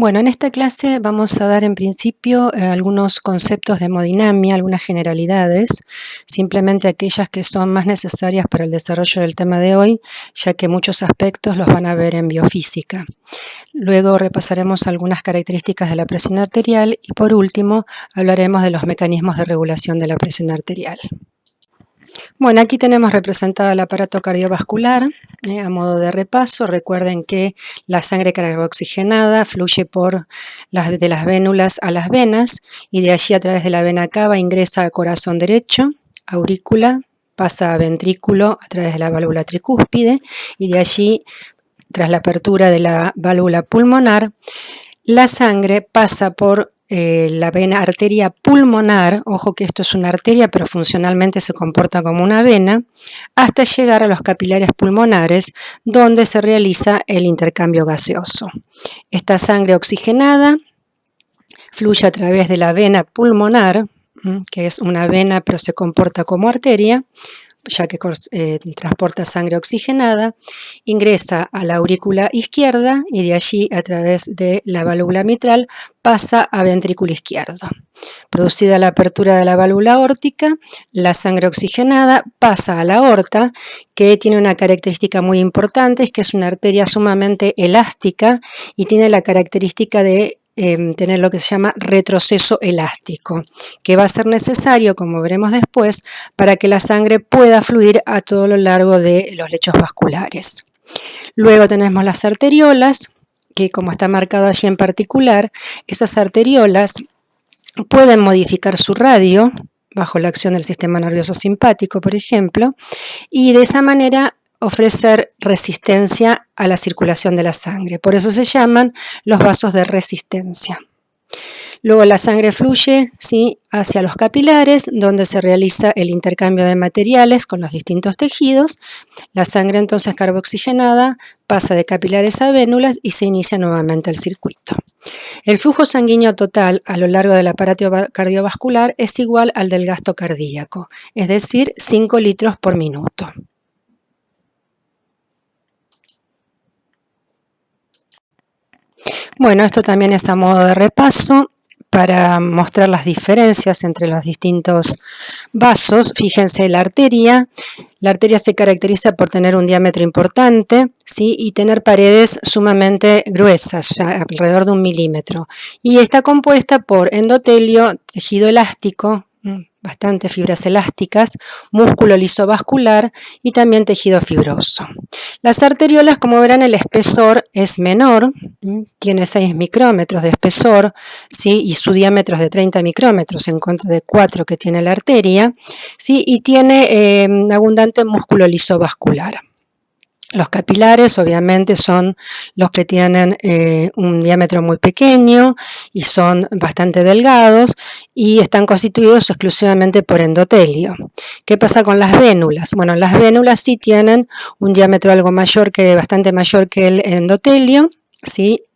Bueno, en esta clase vamos a dar en principio algunos conceptos de hemodinamia, algunas generalidades, simplemente aquellas que son más necesarias para el desarrollo del tema de hoy, ya que muchos aspectos los van a ver en biofísica. Luego repasaremos algunas características de la presión arterial y por último hablaremos de los mecanismos de regulación de la presión arterial. Bueno, aquí tenemos representado el aparato cardiovascular. A modo de repaso, recuerden que la sangre carboxigenada fluye de las vénulas a las venas y de allí a través de la vena cava ingresa al corazón derecho, aurícula, pasa a ventrículo a través de la válvula tricúspide y de allí, tras la apertura de la válvula pulmonar, la sangre pasa por la arteria pulmonar, ojo que esto es una arteria pero funcionalmente se comporta como una vena, hasta llegar a los capilares pulmonares donde se realiza el intercambio gaseoso. Esta sangre oxigenada fluye a través de la vena pulmonar, que es una vena pero se comporta como arteria, ya que transporta sangre oxigenada, ingresa a la aurícula izquierda y de allí a través de la válvula mitral pasa a ventrículo izquierdo. Producida la apertura de la válvula aórtica, la sangre oxigenada pasa a la aorta, que tiene una característica muy importante, es que es una arteria sumamente elástica y tiene la característica de tener lo que se llama retroceso elástico, que va a ser necesario, como veremos después, para que la sangre pueda fluir a todo lo largo de los lechos vasculares. Luego tenemos las arteriolas, que como está marcado allí en particular, esas arteriolas pueden modificar su radio bajo la acción del sistema nervioso simpático, por ejemplo, y de esa manera ofrecer resistencia a la circulación de la sangre. Por eso se llaman los vasos de resistencia. Luego la sangre fluye hacia los capilares, donde se realiza el intercambio de materiales con los distintos tejidos. La sangre entonces carboxigenada pasa de capilares a vénulas y se inicia nuevamente el circuito. El flujo sanguíneo total a lo largo del aparato cardiovascular es igual al del gasto cardíaco, es decir, 5 litros por minuto. Bueno, esto también es a modo de repaso para mostrar las diferencias entre los distintos vasos. Fíjense, la arteria se caracteriza por tener un diámetro importante, y tener paredes sumamente gruesas, alrededor de 1 milímetro. Y está compuesta por endotelio, tejido elástico, bastante fibras elásticas, músculo lisovascular y también tejido fibroso. Las arteriolas, como verán, el espesor es menor, tiene 6 micrómetros de espesor, y su diámetro es de 30 micrómetros en contra de 4 que tiene la arteria, y tiene abundante músculo lisovascular. Los capilares obviamente son los que tienen un diámetro muy pequeño y son bastante delgados y están constituidos exclusivamente por endotelio. ¿Qué pasa con las vénulas? Bueno, las vénulas sí tienen un diámetro bastante mayor que el endotelio,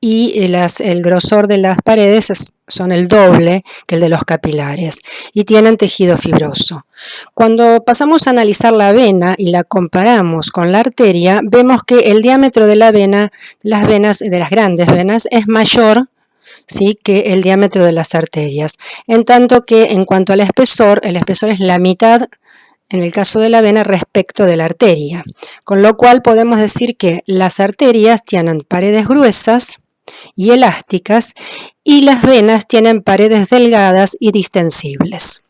y el grosor de las paredes son el doble que el de los capilares y tienen tejido fibroso. Cuando pasamos a analizar la vena y la comparamos con la arteria, vemos que el diámetro de la vena, de las grandes venas, es mayor que el diámetro de las arterias, en tanto que en cuanto al espesor, el espesor es la mitad en el caso de la vena respecto de la arteria, con lo cual podemos decir que las arterias tienen paredes gruesas y elásticas y las venas tienen paredes delgadas y distensibles.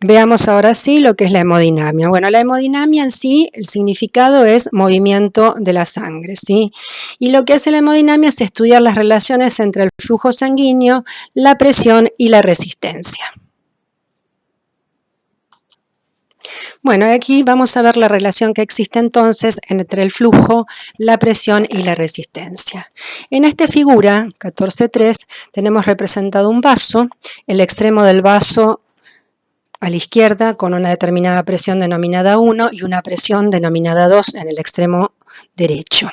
Veamos ahora lo que es la hemodinamia. Bueno, la hemodinamia en sí, el significado es movimiento de la sangre, y lo que hace la hemodinamia es estudiar las relaciones entre el flujo sanguíneo, la presión y la resistencia. Bueno, aquí vamos a ver la relación que existe entonces entre el flujo, la presión y la resistencia. En esta figura, 14.3, tenemos representado un vaso, el extremo del vaso a la izquierda con una determinada presión denominada 1 y una presión denominada 2 en el extremo derecho.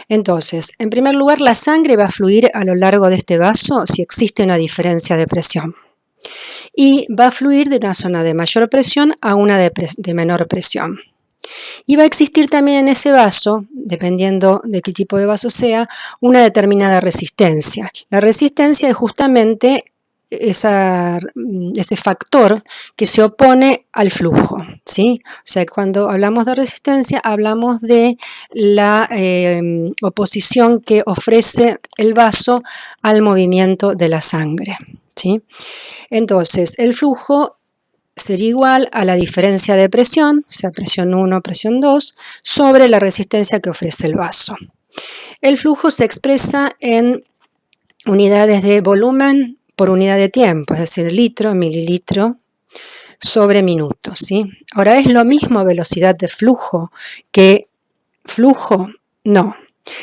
Entonces, en primer lugar, la sangre va a fluir a lo largo de este vaso si existe una diferencia de presión. Y va a fluir de una zona de mayor presión a una de menor presión. Y va a existir también en ese vaso, dependiendo de qué tipo de vaso sea, una determinada resistencia. La resistencia es justamente ese factor que se opone al flujo, ¿sí? O sea, cuando hablamos de resistencia, hablamos de la oposición que ofrece el vaso al movimiento de la sangre, ¿sí? Entonces, el flujo sería igual a la diferencia de presión, o sea, presión 1, presión 2, sobre la resistencia que ofrece el vaso. El flujo se expresa en unidades de volumen por unidad de tiempo, es decir, litro, mililitro sobre minuto, ¿sí? Ahora, ¿es lo mismo velocidad de flujo que flujo? No.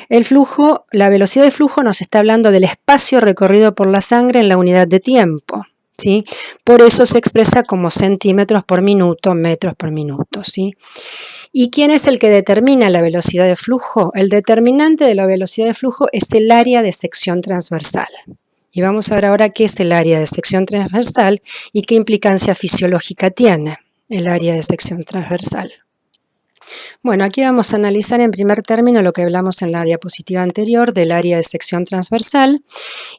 El flujo, la velocidad de flujo nos está hablando del espacio recorrido por la sangre en la unidad de tiempo, ¿sí? Por eso se expresa como centímetros por minuto, metros por minuto, ¿sí? ¿Y quién es el que determina la velocidad de flujo? El determinante de la velocidad de flujo es el área de sección transversal. Y vamos a ver ahora qué es el área de sección transversal y qué implicancia fisiológica tiene el área de sección transversal. Bueno, aquí vamos a analizar en primer término lo que hablamos en la diapositiva anterior del área de sección transversal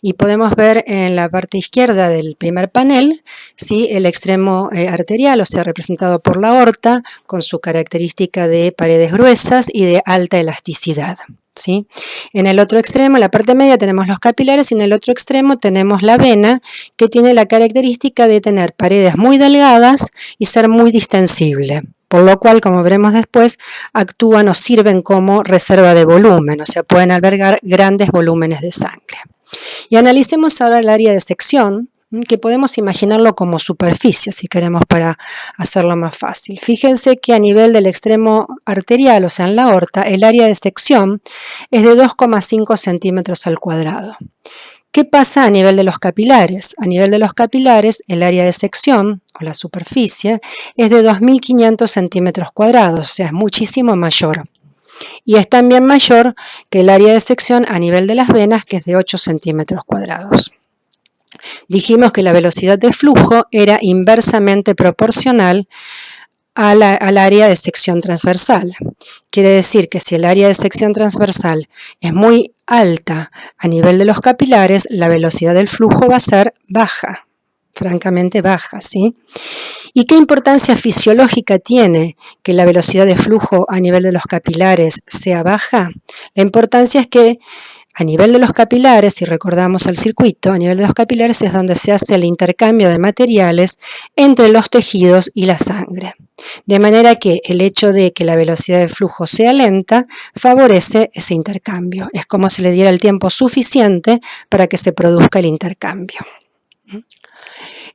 y podemos ver en la parte izquierda del primer panel, ¿sí?, el extremo arterial, o sea, representado por la aorta, con su característica de paredes gruesas y de alta elasticidad, ¿sí? En el otro extremo, en la parte media, tenemos los capilares y en el otro extremo tenemos la vena, que tiene la característica de tener paredes muy delgadas y ser muy distensible. Por lo cual, como veremos después, actúan o sirven como reserva de volumen, o sea, pueden albergar grandes volúmenes de sangre. Y analicemos ahora el área de sección, que podemos imaginarlo como superficie, si queremos, para hacerlo más fácil. Fíjense que a nivel del extremo arterial, o sea, en la aorta, el área de sección es de 2,5 centímetros al cuadrado. ¿Qué pasa a nivel de los capilares? A nivel de los capilares, el área de sección, o la superficie, es de 2.500 centímetros cuadrados, o sea, es muchísimo mayor. Y es también mayor que el área de sección a nivel de las venas, que es de 8 centímetros cuadrados. Dijimos que la velocidad de flujo era inversamente proporcional al área de sección transversal. Quiere decir que si el área de sección transversal es muy alta a nivel de los capilares, la velocidad del flujo va a ser baja, francamente baja, ¿sí? ¿Y qué importancia fisiológica tiene que la velocidad de flujo a nivel de los capilares sea baja? La importancia es que a nivel de los capilares, si recordamos el circuito, a nivel de los capilares es donde se hace el intercambio de materiales entre los tejidos y la sangre. De manera que el hecho de que la velocidad de flujo sea lenta favorece ese intercambio. Es como si le diera el tiempo suficiente para que se produzca el intercambio.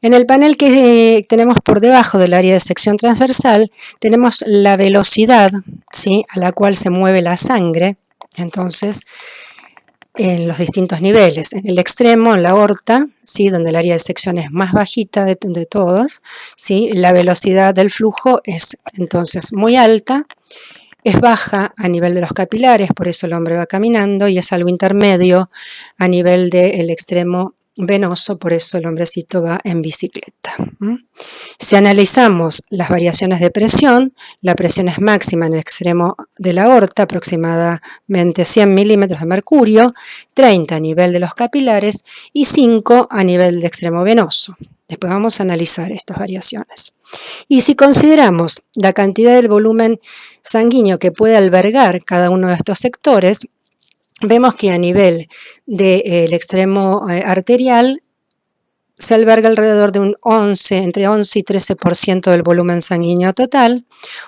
En el panel que tenemos por debajo del área de sección transversal, tenemos la velocidad, ¿sí?, a la cual se mueve la sangre. Entonces, en los distintos niveles, en el extremo, en la aorta, ¿sí?, donde el área de sección es más bajita de todos, ¿sí?, la velocidad del flujo es entonces muy alta, es baja a nivel de los capilares, por eso el hombre va caminando, y es algo intermedio a nivel del extremo venoso, por eso el hombrecito va en bicicleta. Si analizamos las variaciones de presión, la presión es máxima en el extremo de la aorta, aproximadamente 100 milímetros de mercurio, 30 a nivel de los capilares y 5 a nivel del extremo venoso. Después vamos a analizar estas variaciones. Y si consideramos la cantidad del volumen sanguíneo que puede albergar cada uno de estos sectores, vemos que a nivel del extremo arterial se alberga alrededor de entre 11 y 13% del volumen sanguíneo total,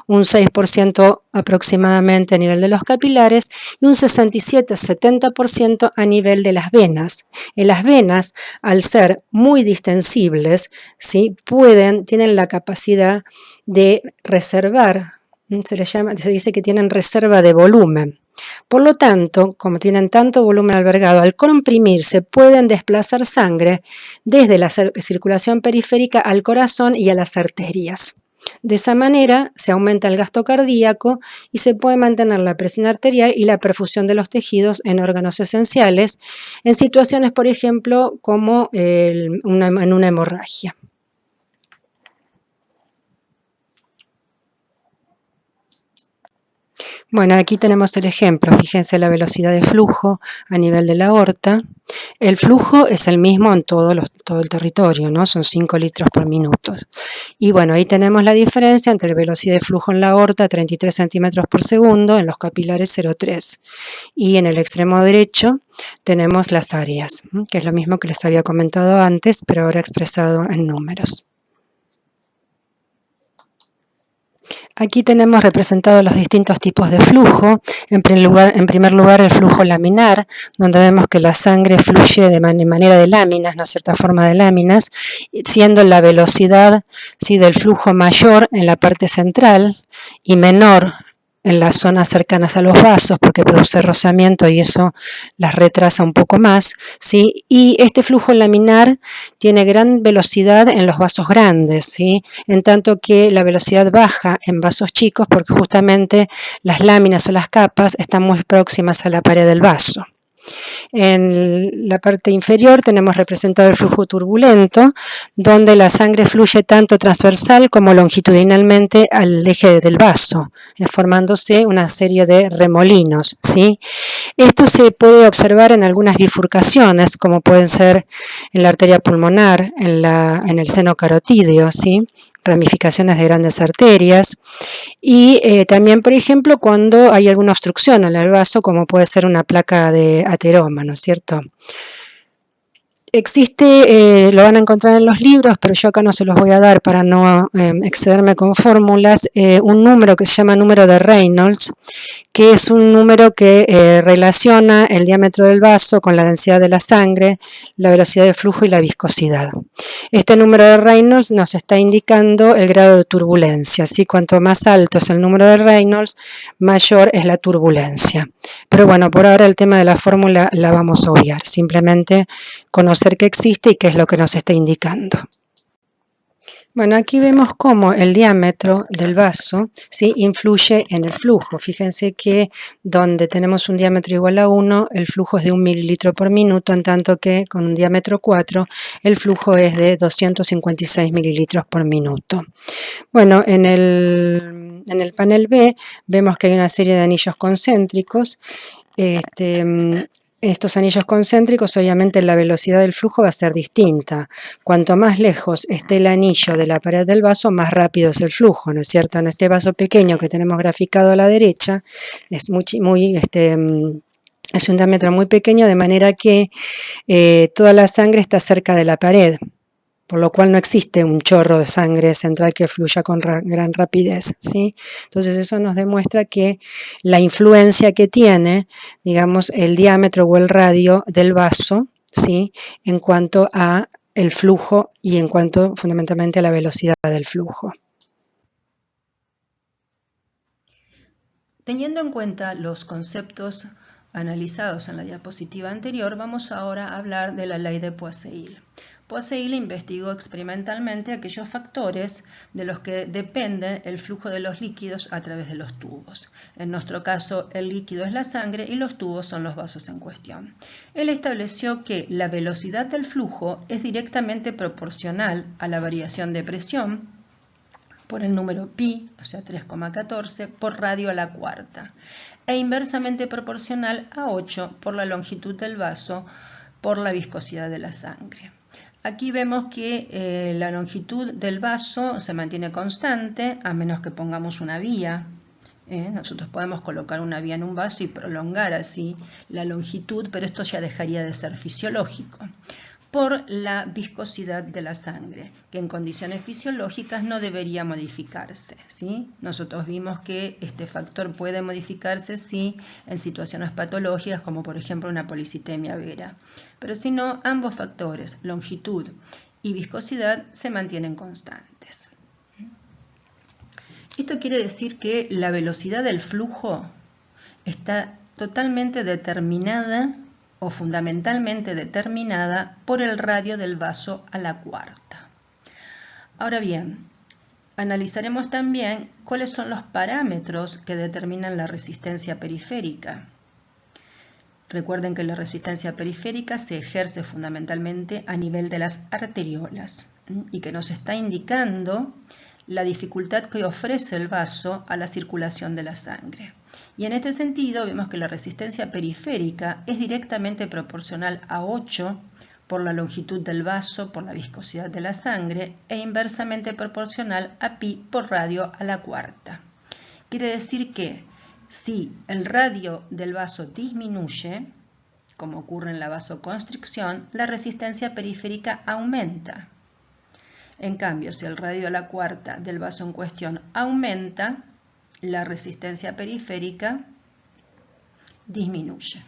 un 6% aproximadamente a nivel de los capilares y un 67-70% a nivel de las venas. En las venas, al ser muy distensibles, ¿sí?, tienen la capacidad de reservar, se dice que tienen reserva de volumen. Por lo tanto, como tienen tanto volumen albergado, al comprimirse pueden desplazar sangre desde la circulación periférica al corazón y a las arterias. De esa manera se aumenta el gasto cardíaco y se puede mantener la presión arterial y la perfusión de los tejidos en órganos esenciales en situaciones, por ejemplo, como en una hemorragia. Bueno, aquí tenemos el ejemplo. Fíjense la velocidad de flujo a nivel de la aorta. El flujo es el mismo en todo el territorio, ¿no? Son 5 litros por minuto. Y bueno, ahí tenemos la diferencia entre velocidad de flujo en la aorta, 33 centímetros por segundo, en los capilares 0,3. Y en el extremo derecho tenemos las áreas, que es lo mismo que les había comentado antes, pero ahora expresado en números. Aquí tenemos representados los distintos tipos de flujo. En primer lugar, el flujo laminar, donde vemos que la sangre fluye de manera de láminas, ¿no? Cierta forma de láminas, siendo la velocidad del flujo mayor en la parte central y menor en las zonas cercanas a los vasos, porque produce rozamiento y eso las retrasa un poco más, ¿sí? Y este flujo laminar tiene gran velocidad en los vasos grandes, ¿sí? En tanto que la velocidad baja en vasos chicos porque justamente las láminas o las capas están muy próximas a la pared del vaso. En la parte inferior tenemos representado el flujo turbulento, donde la sangre fluye tanto transversal como longitudinalmente al eje del vaso, formándose una serie de remolinos, ¿sí? Esto se puede observar en algunas bifurcaciones, como pueden ser en la arteria pulmonar, en el seno carotídeo, ¿sí? Ramificaciones de grandes arterias y también, por ejemplo, cuando hay alguna obstrucción en el vaso, como puede ser una placa de ateroma, ¿no es cierto? Existe, lo van a encontrar en los libros, pero yo acá no se los voy a dar para no excederme con fórmulas, un número que se llama número de Reynolds, que es un número que relaciona el diámetro del vaso con la densidad de la sangre, la velocidad de flujo y la viscosidad. Este número de Reynolds nos está indicando el grado de turbulencia, ¿sí? Cuanto más alto es el número de Reynolds, mayor es la turbulencia. Pero bueno, por ahora el tema de la fórmula la vamos a obviar, simplemente conocer que existe y qué es lo que nos está indicando. Bueno, aquí vemos cómo el diámetro del vaso, ¿sí? Influye en el flujo. Fíjense que donde tenemos un diámetro igual a 1, el flujo es de 1 mililitro por minuto, en tanto que con un diámetro 4, el flujo es de 256 mililitros por minuto. Bueno, en el panel B vemos que hay una serie de anillos concéntricos. Estos anillos concéntricos, obviamente la velocidad del flujo va a ser distinta. Cuanto más lejos esté el anillo de la pared del vaso, más rápido es el flujo, ¿no es cierto? En este vaso pequeño que tenemos graficado a la derecha, es es un diámetro muy pequeño, de manera que toda la sangre está cerca de la pared, por lo cual no existe un chorro de sangre central que fluya con gran rapidez, ¿sí? Entonces eso nos demuestra que la influencia que tiene, digamos, el diámetro o el radio del vaso, ¿sí? En cuanto a el flujo y en cuanto fundamentalmente a la velocidad del flujo. Teniendo en cuenta los conceptos analizados en la diapositiva anterior, vamos ahora a hablar de la ley de Poiseuille. Poiseuille investigó experimentalmente aquellos factores de los que depende el flujo de los líquidos a través de los tubos. En nuestro caso, el líquido es la sangre y los tubos son los vasos en cuestión. Él estableció que la velocidad del flujo es directamente proporcional a la variación de presión por el número pi, o sea 3,14, por radio a la cuarta, e inversamente proporcional a 8 por la longitud del vaso por la viscosidad de la sangre. Aquí vemos que la longitud del vaso se mantiene constante, a menos que pongamos una vía. Nosotros podemos colocar una vía en un vaso y prolongar así la longitud, pero esto ya dejaría de ser fisiológico. Por la viscosidad de la sangre, que en condiciones fisiológicas no debería modificarse, ¿sí? Nosotros vimos que este factor puede modificarse, sí, en situaciones patológicas, como por ejemplo una policitemia vera. Pero si no, ambos factores, longitud y viscosidad, se mantienen constantes. Esto quiere decir que la velocidad del flujo está totalmente determinada o fundamentalmente determinada por el radio del vaso a la cuarta. Ahora bien, analizaremos también cuáles son los parámetros que determinan la resistencia periférica. Recuerden que la resistencia periférica se ejerce fundamentalmente a nivel de las arteriolas y que nos está indicando la dificultad que ofrece el vaso a la circulación de la sangre. Y en este sentido vemos que la resistencia periférica es directamente proporcional a 8 por la longitud del vaso por la viscosidad de la sangre e inversamente proporcional a pi por radio a la cuarta. Quiere decir que si el radio del vaso disminuye, como ocurre en la vasoconstricción, la resistencia periférica aumenta. En cambio, si el radio a la cuarta del vaso en cuestión aumenta, la resistencia periférica disminuye.